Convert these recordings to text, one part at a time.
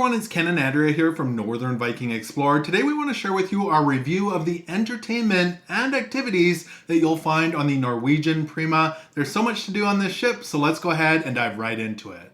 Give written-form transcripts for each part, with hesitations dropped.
everyone, it's Ken and Andrea here from Northern Viking Explorer. Today we want to share with you our review of the entertainment and activities that you'll find on the Norwegian Prima. There's so much to do on this ship, so let's go ahead and dive right into it.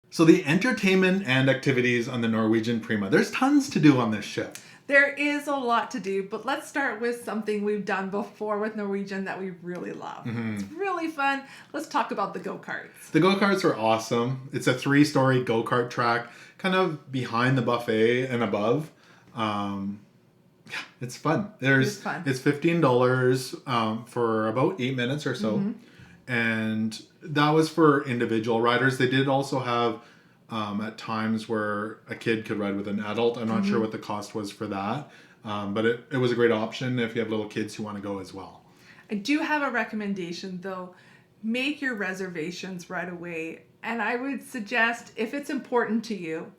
So the entertainment and activities on the Norwegian Prima. There's tons to do on this ship. There is a lot to do, but let's start with something we've done before with Norwegian that we really love. It's really fun. Let's talk about the go-karts. The go-karts are awesome. It's a 3-story go-kart track, kind of behind the buffet and above. It's fun. It's $15 for about 8 minutes or so. And that was for individual riders. They did also have at times where a kid could ride with an adult. I'm not sure what the cost was for that. But it was a great option if you have little kids who want to go as well. I do have a recommendation though. Make your reservations right away. And I would suggest, if it's important to you,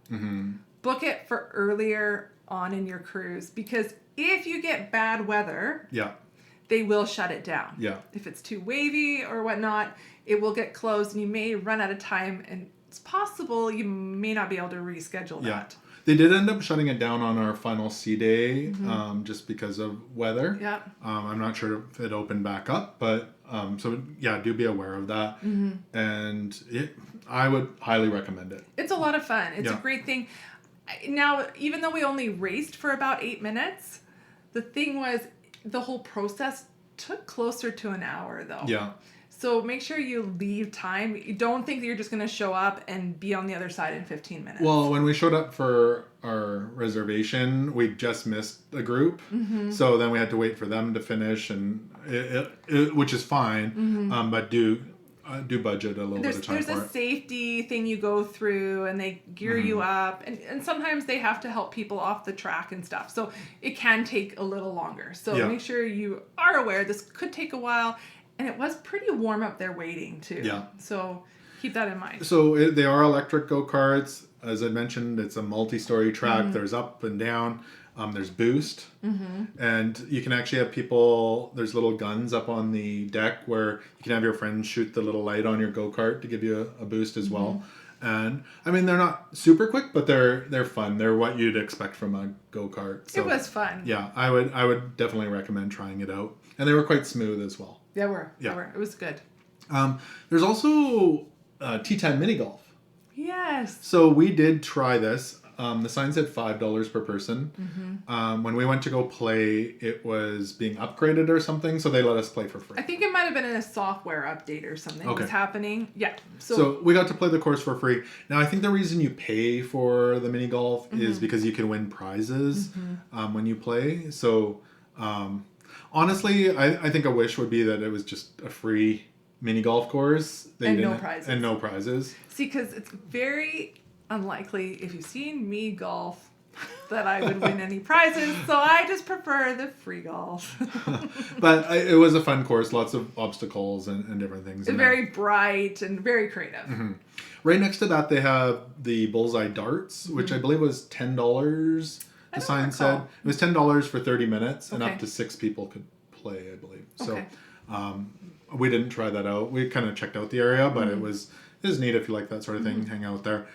book it for earlier on in your cruise. Because if you get bad weather, they will shut it down. If it's too wavy or whatnot, it will get closed and you may run out of time, and it's possible you may not be able to reschedule that. They did end up shutting it down on our final sea day just because of weather. I'm not sure if it opened back up, but do be aware of that. And I would highly recommend it. It's a lot of fun. It's a great thing. Now, even though we only raced for about 8 minutes, the thing was, the whole process took closer to an hour though. So make sure you leave time. You don't think that you're just going to show up and be on the other side in 15 minutes. Well, when we showed up for our reservation, we just missed a group. So then we had to wait for them to finish, and which is fine. But do budget a little bit of time for it. There's a safety thing you go through, and they gear you up, and sometimes they have to help people off the track and stuff. So it can take a little longer. So make sure you are aware this could take a while, and it was pretty warm up there waiting too. So keep that in mind. So they are electric go-karts. As I mentioned, it's a multi-story track. There's up and down. There's boost, and you can actually have people, there's little guns up on the deck where you can have your friends shoot the little light on your go-kart to give you a boost as well. And I mean, they're not super quick, but they're fun. They're what you'd expect from a go-kart. So, it was fun. Yeah, I would definitely recommend trying it out. And they were quite smooth as well. They were. It was good. There's also T10 mini golf. Yes. So we did try this. The sign said $5 per person. When we went to go play, it was being upgraded or something, so they let us play for free. I think it might have been in a software update or something was happening. So we got to play the course for free. Now, I think the reason you pay for the mini golf is because you can win prizes when you play. So honestly, I think a wish would be that it was just a free mini golf course. And no prizes. And no prizes. See, because it's very unlikely, if you've seen me golf, that I would win any prizes, so I just prefer the free golf. But it was a fun course, lots of obstacles and different things. And very bright and very creative. Right next to that, they have the bullseye darts, which I believe was $10. The sign said it was $10 for 30 minutes, and up to 6 people could play, I believe. So we didn't try that out. We kind of checked out the area, but it was neat if you like that sort of thing, hang out there.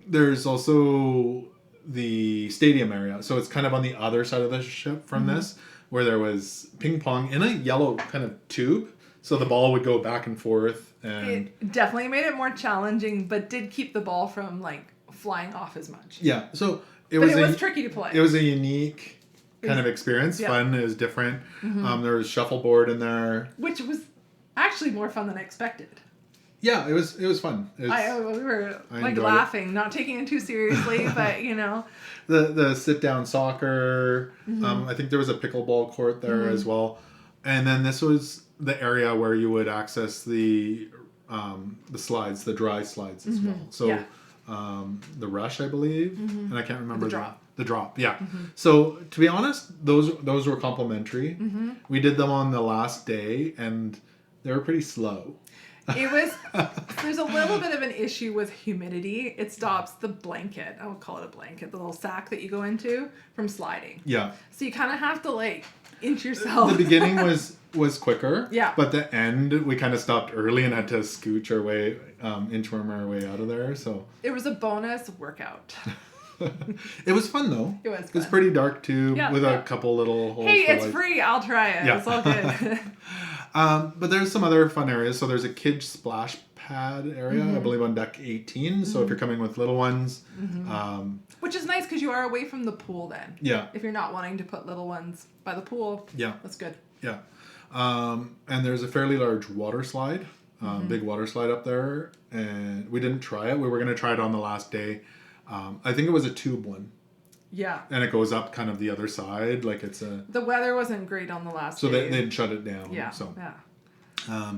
There's also the stadium area. So it's kind of on the other side of the ship from this, where there was ping pong in a yellow kind of tube. So the ball would go back and forth. And it definitely made it more challenging, but did keep the ball from flying off as much. Yeah. So it was tricky to play. It was a unique kind of experience. Fun. It was different. There was shuffleboard in there. Which was actually more fun than I expected. Yeah, it was fun. We were laughing, not taking it too seriously, but the sit down soccer. I think there was a pickleball court there as well, and then this was the area where you would access the slides, the dry slides as well. So the rush, I believe, and I can't remember the drop. Yeah. So to be honest, those were complimentary. We did them on the last day, and they were pretty slow. There's a little bit of an issue with humidity. It stops the blanket, I would call it a blanket, the little sack that you go into, from sliding. Yeah. So you kind of have to inch yourself. The beginning was quicker. Yeah. But the end, we kind of stopped early and had to scooch our way, inchworm our way out of there. So it was a bonus workout. it was fun though. It was fun. It was pretty dark too, Yeah, with yeah. a couple little holes. Hey, for it's free. I'll try it. Yeah. It's all good. But there's some other fun areas. So there's a kid splash pad area, I believe, on deck 18. So if you're coming with little ones, Which is nice because you are away from the pool then. Yeah. If you're not wanting to put little ones by the pool. Yeah. That's good. Yeah. And there's a fairly large water slide, big water slide up there. And we didn't try it. We were going to try it on the last day. I think it was a tube one. Yeah. And it goes up kind of the other side. Like it's a... The weather wasn't great on the last So day. they'd shut it down. Yeah. So. Yeah.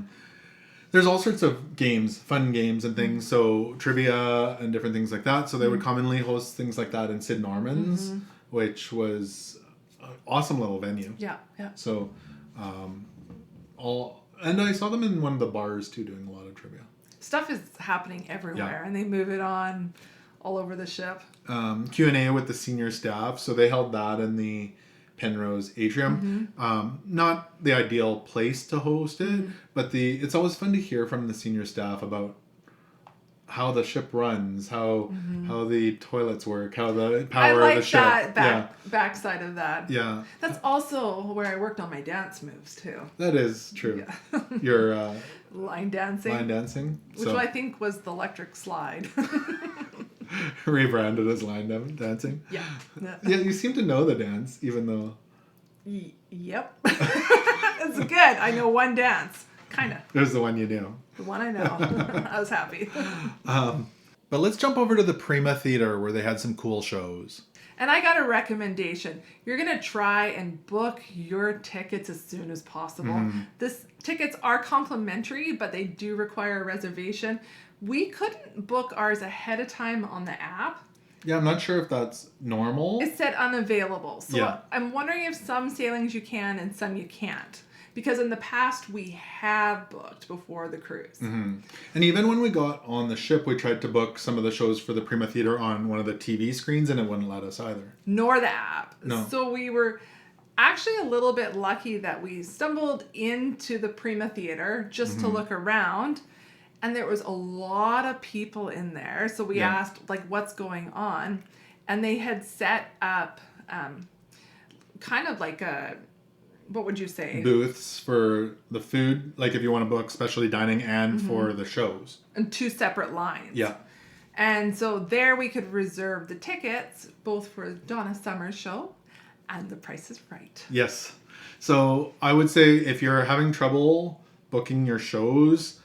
There's all sorts of games, fun games and things. So trivia and different things like that. So they would commonly host things like that in Sid Norman's, which was an awesome little venue. Yeah. Yeah. So, and I saw them in one of the bars too, doing a lot of trivia. Stuff is happening everywhere, and they move it on all over the ship. Q&A with the senior staff. So they held that in the Penrose atrium. Not the ideal place to host it, but it's always fun to hear from the senior staff about how the ship runs, how the toilets work, how the power of the ship. I like that backside of that. Yeah. That's also where I worked on my dance moves too. That is true. Yeah. Your line dancing. line dancing. Which I think was the electric slide. Rebranded as line dancing. Yeah. Yeah, you seem to know the dance, even though... Yep. It's good. I know one dance. Kind of. It was the one you knew. The one I know. I was happy. But let's jump over to the Prima Theater where they had some cool shows. And I got a recommendation. You're going to try and book your tickets as soon as possible. Tickets are complimentary, but they do require a reservation. We couldn't book ours ahead of time on the app. Yeah, I'm not sure if that's normal. It said unavailable. So Yeah. I'm wondering if some sailings you can and some you can't. Because in the past, we have booked before the cruise. And even when we got on the ship, we tried to book some of the shows for the Prima Theater on one of the TV screens, and it wouldn't let us either. Nor the app. No. So we were actually a little bit lucky that we stumbled into the Prima Theater just to look around. And there was a lot of people in there. So we asked, like, what's going on? And they had set up kind of like a... What would you say? Booths for the food, like if you want to book specialty dining and for the shows. And two separate lines. Yeah. And so there we could reserve the tickets, both for Donna Summer's show and The Price is Right. Yes. So I would say if you're having trouble booking your shows,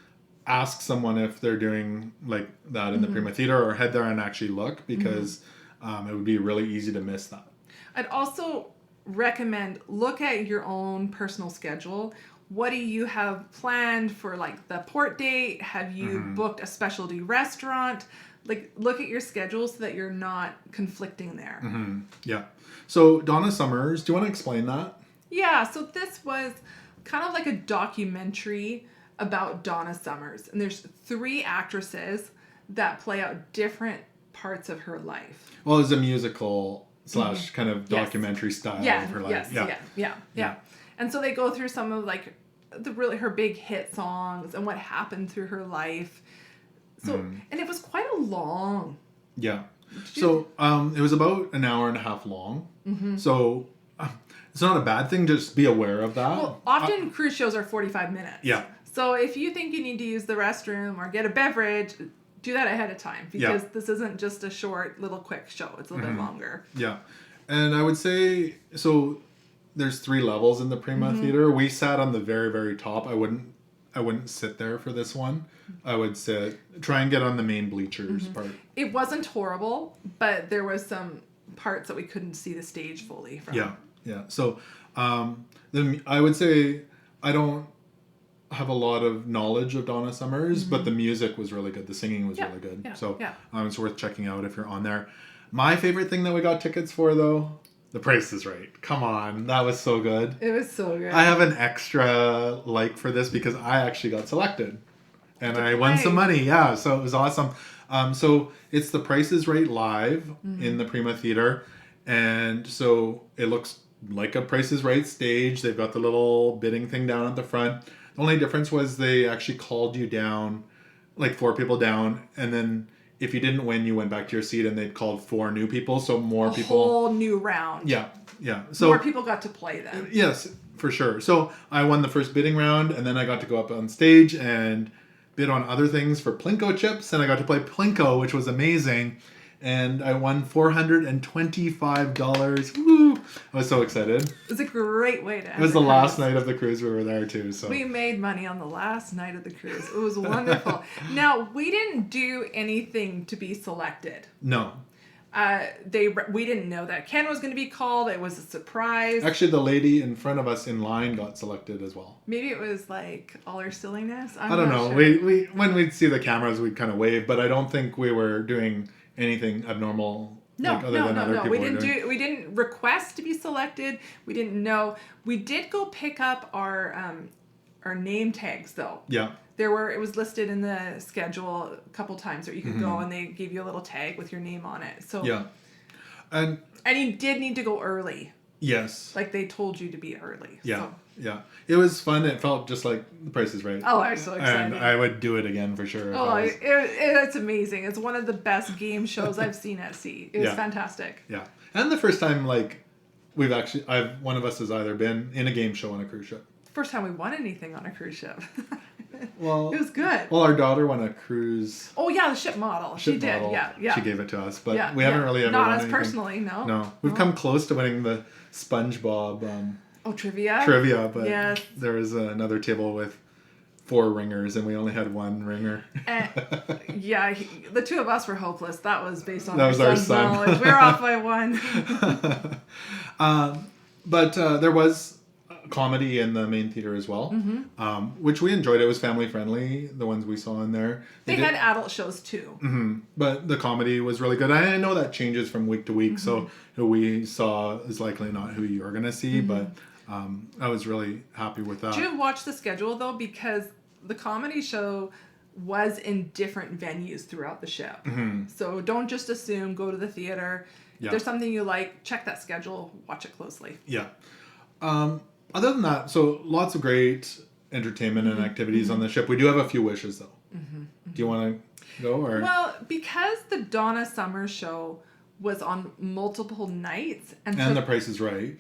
ask someone if they're doing like that in the Prima Theater, or head there and actually look, because it would be really easy to miss that. I'd also recommend look at your own personal schedule. What do you have planned for like the port date? Have you booked a specialty restaurant? Like look at your schedule so that you're not conflicting there. Yeah. So Donna Summers, do you want to explain that? Yeah, so this was kind of like a documentary about Donna Summers. And there's 3 actresses that play out different parts of her life. Well, it's a musical / kind of documentary style of her life. Yeah. And so they go through some of like her big hit songs and what happened through her life. So and it was quite a long. Yeah. So it was about an hour and a half long. So it's not a bad thing. Just be aware of that. Well, often cruise shows are 45 minutes. Yeah. So if you think you need to use the restroom or get a beverage, do that ahead of time, because this isn't just a short little quick show. It's a little bit longer. Yeah. And I would say, so there's 3 levels in the Prima Theater. We sat on the very, very top. I wouldn't sit there for this one. I would try and get on the main bleachers part. It wasn't horrible, but there was some parts that we couldn't see the stage fully from. Yeah. So I would say I don't have a lot of knowledge of Donna Summers, but the music was really good. The singing was really good. It's worth checking out if you're on there. My favorite thing that we got tickets for, though, The Price is Right. Come on. That was so good. It was so good. I have an extra for this because I actually got selected. And I won some money. Yeah, so it was awesome. So it's The Price is Right live in the Prima Theater. And so it looks like a Price is Right stage. They've got the little bidding thing down at the front. The only difference was they actually called you down, like 4 people down, and then if you didn't win, you went back to your seat, and they'd called 4 new people, so more people. Whole new round. Yeah, yeah. So more people got to play then. Yes, for sure. So I won the first bidding round, and then I got to go up on stage and bid on other things for Plinko chips, and I got to play Plinko, which was amazing. And I won $425. Woo! I was so excited. It was a great way to end. It was the last night of the cruise we were there too. So we made money on the last night of the cruise. It was wonderful. Now, we didn't do anything to be selected. No. We didn't know that Ken was going to be called. It was a surprise. Actually, the lady in front of us in line got selected as well. Maybe it was like all our silliness. I don't know. Sure. We when we'd see the cameras, we'd kind of wave, but I don't think we were doing anything abnormal. No, like other than other people We were didn't doing. we didn't request to be selected. We didn't know. We did go pick up our name tags though. Yeah. It was listed in the schedule a couple times where you could go and they gave you a little tag with your name on it. So Yeah. And you did need to go early. yes. Like they told you to be early. Yeah. So. Yeah. It was fun. It felt just like The Price is Right. Oh, I was so excited. And I would do it again for sure. Oh, it's amazing. It's one of the best game shows I've seen at sea. It was fantastic. Yeah. And the first time, like, one of us has either been in a game show on a cruise ship. First time we won anything on a cruise ship. Well, it was good. Well, our daughter won a cruise. Oh yeah, the ship model. She did. Yeah. She gave it to us, but yeah, we haven't really ever not won us anything. personally. No. No, we've come close to winning the SpongeBob trivia. But yes. there was another table with 4 ringers, and we only had 1 ringer. Yeah, the 2 of us were hopeless. That was based on That was our son's son. knowledge. We were off by 1. But there was comedy in the main theater as well, which we enjoyed. It was family friendly, the ones we saw in there. They had adult shows too. But the comedy was really good. I know that changes from week to week, so who we saw is likely not who you're going to see, but I was really happy with that. Did you watch the schedule though? Because the comedy show was in different venues throughout the ship. So don't just assume, go to the theater. If there's something you like, check that schedule, watch it closely. Yeah. Other than that, so lots of great entertainment and activities on the ship. We do have a few wishes though. Do you want to go or? Well, because the Donna Summer show was on multiple nights and The Price is Right.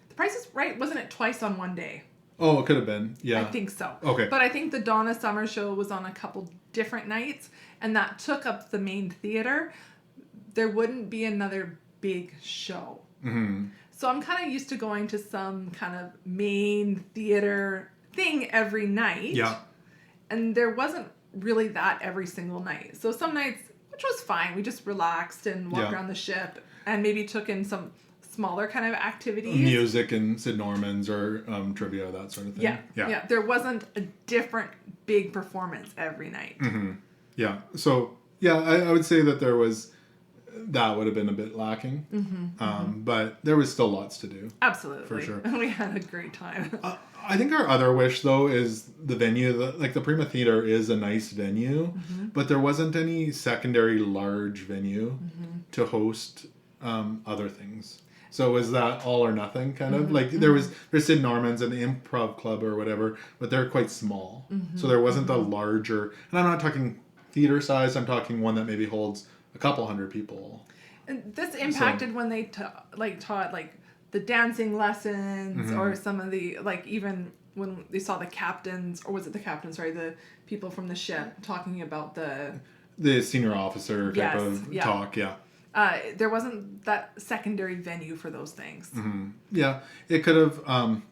The Price is Right, wasn't it twice on one day? Oh, it could have been. Yeah. I think so. Okay. But I think the Donna Summer show was on a couple different nights, and that took up the main theater. There wouldn't be another big show. So I'm kind of used to going to some kind of main theater thing every night. Yeah. And there wasn't really that every single night. So some nights, which was fine, we just relaxed and walked around the ship and maybe took in some smaller kind of activities. Music and Sid Norman's or trivia, that sort of thing. Yeah. There wasn't a different big performance every night. Yeah. So, yeah, I would say that that would have been a bit lacking. But there was still lots to do. Absolutely. For sure. We had a great time. I think our other wish, though, is the venue. The Prima Theater is a nice venue, but there wasn't any secondary large venue to host other things. So is that all or nothing kind of? Like there's Sid Norman's and the Improv Club or whatever, but they're quite small. So there wasn't a larger, and I'm not talking theater size, I'm talking one that maybe holds a couple hundred people. And this impacted when they taught like the dancing lessons or some of the, like even when they saw the captains, or was it the captains, sorry, the people from the ship talking about the senior officer type of talk, there wasn't that secondary venue for those things. Yeah, it could have,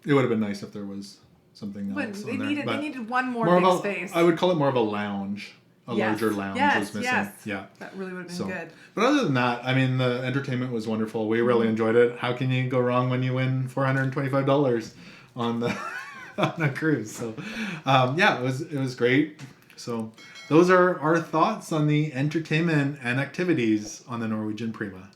it would have been nice if there was something else They on there. They needed one more big space. I would call it more of a lounge. Larger lounge was missing. Yeah. That really would have been good. But other than that, I mean, the entertainment was wonderful. We really enjoyed it. How can you go wrong when you win $425 on a cruise? So, it was great. So, those are our thoughts on the entertainment and activities on the Norwegian Prima.